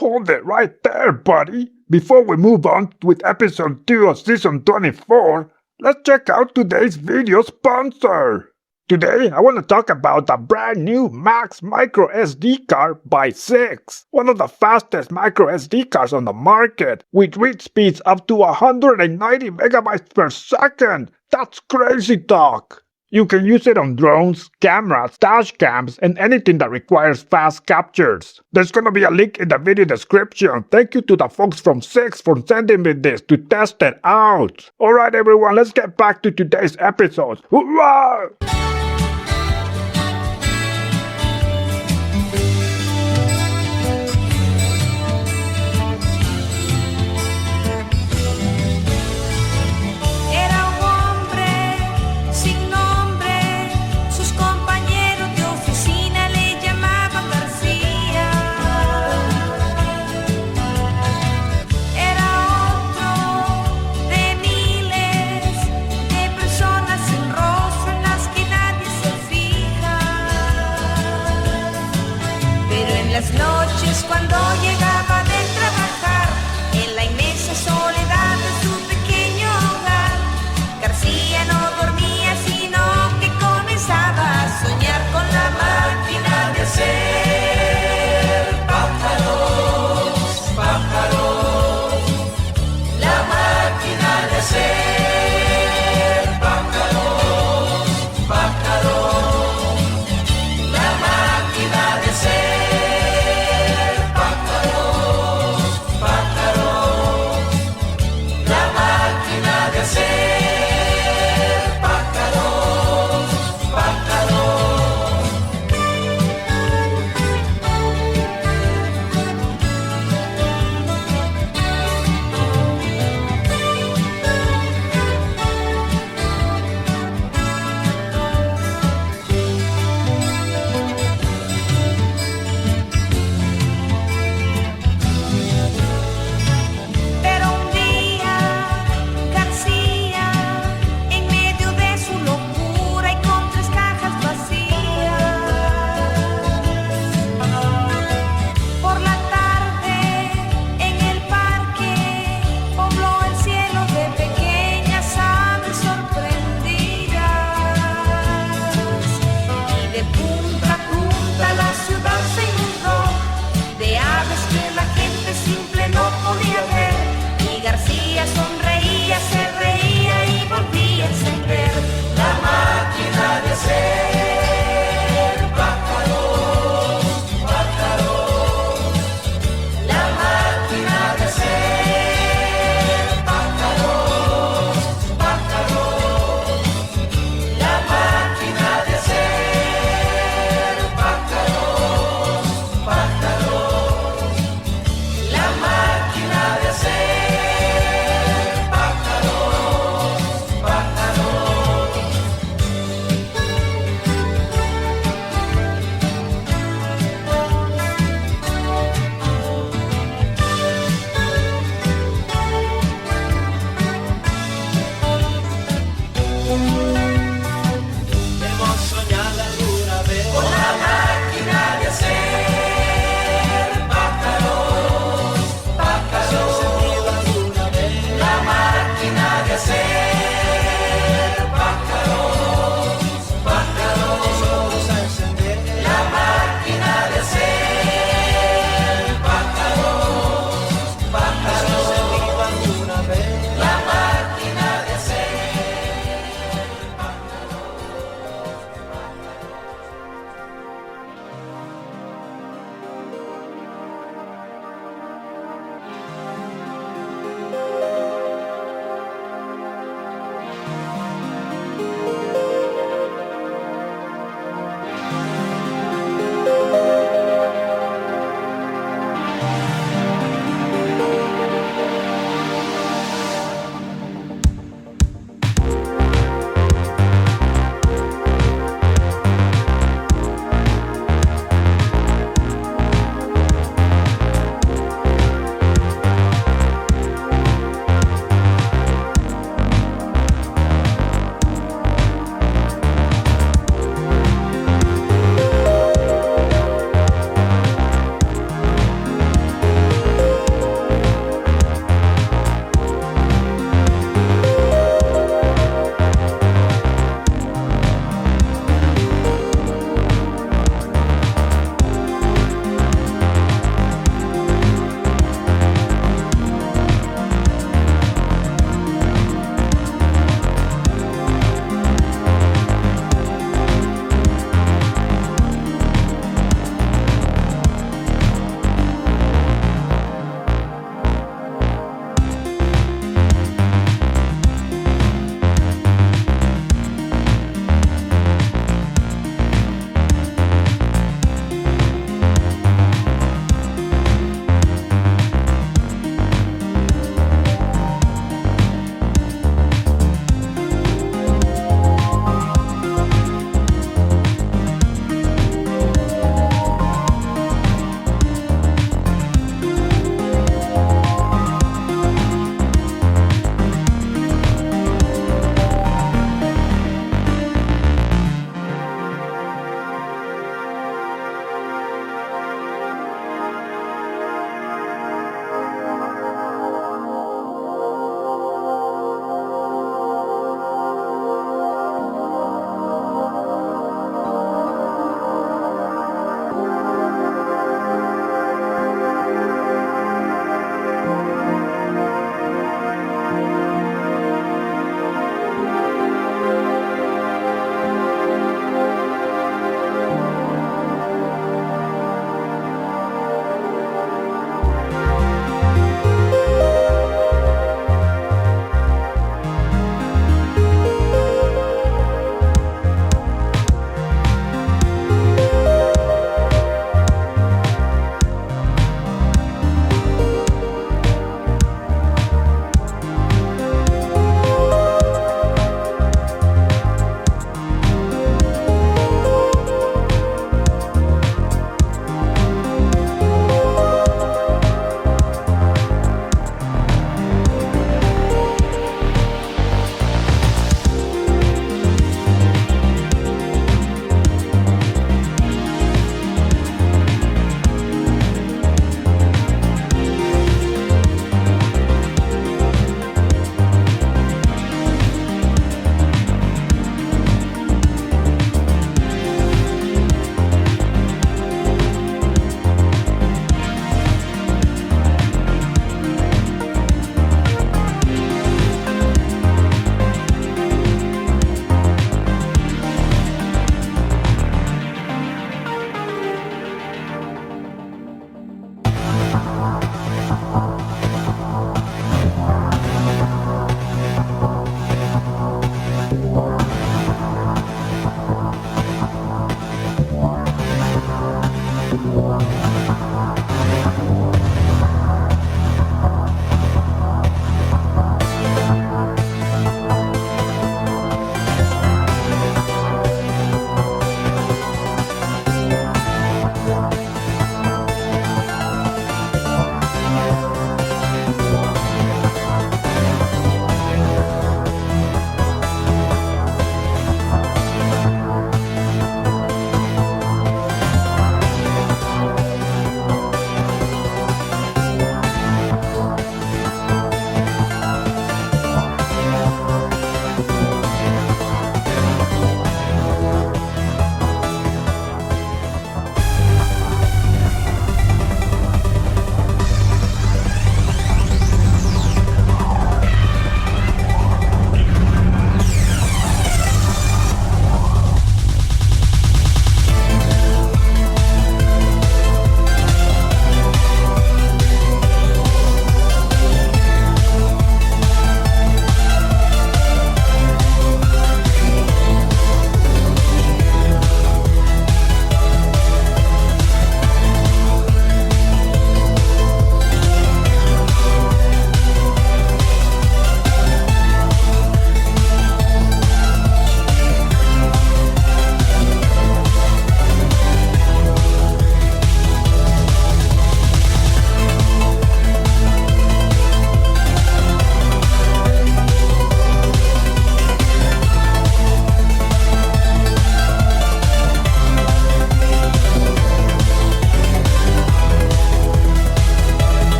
Hold it right there, buddy. Before we move on with episode 2 of season 24, let's check out today's video sponsor. Today, I want to talk about the brand new Max Micro SD card by 6, one of the fastest micro SD cards on the market, with read speeds up to 190 megabytes per second. That's crazy talk! You can use it on drones, cameras, dash cams, and anything that requires fast captures. There's gonna be a link in the video description. Thank you to the folks from 6 for sending me this to test it out. Alright everyone, let's get back to today's episode. Hoorah! Las noches cuando llegaba de trabajar en la inmensa soledad de su pequeño hogar, García no dormía sino que comenzaba a soñar con la máquina de hacer pájaros, pájaros, la máquina de hacer pájaros, pájaros, la máquina de hacer pájaros.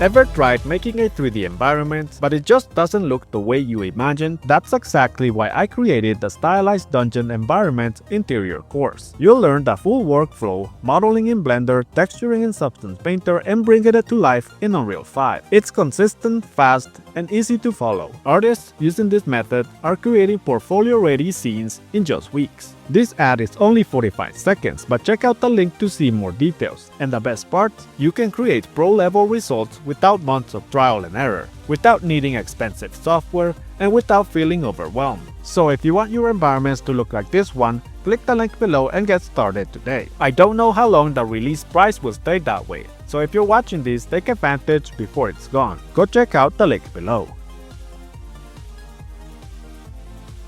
Ever tried making a 3D environment, but it just doesn't look the way you imagined? That's exactly why I created the Stylized Dungeon Environment Interior course. You'll learn the full workflow, modeling in Blender, texturing in Substance Painter, and bringing it to life in Unreal 5. It's consistent, fast, and easy to follow. Artists using this method are creating portfolio-ready scenes in just weeks. This ad is only 45 seconds, but check out the link to see more details. And the best part, you can create pro-level results without months of trial and error, without needing expensive software, and without feeling overwhelmed. So if you want your environments to look like this one, click the link below and get started today. I don't know how long the release price will stay that way, so if you're watching this, take advantage before it's gone. Go check out the link below.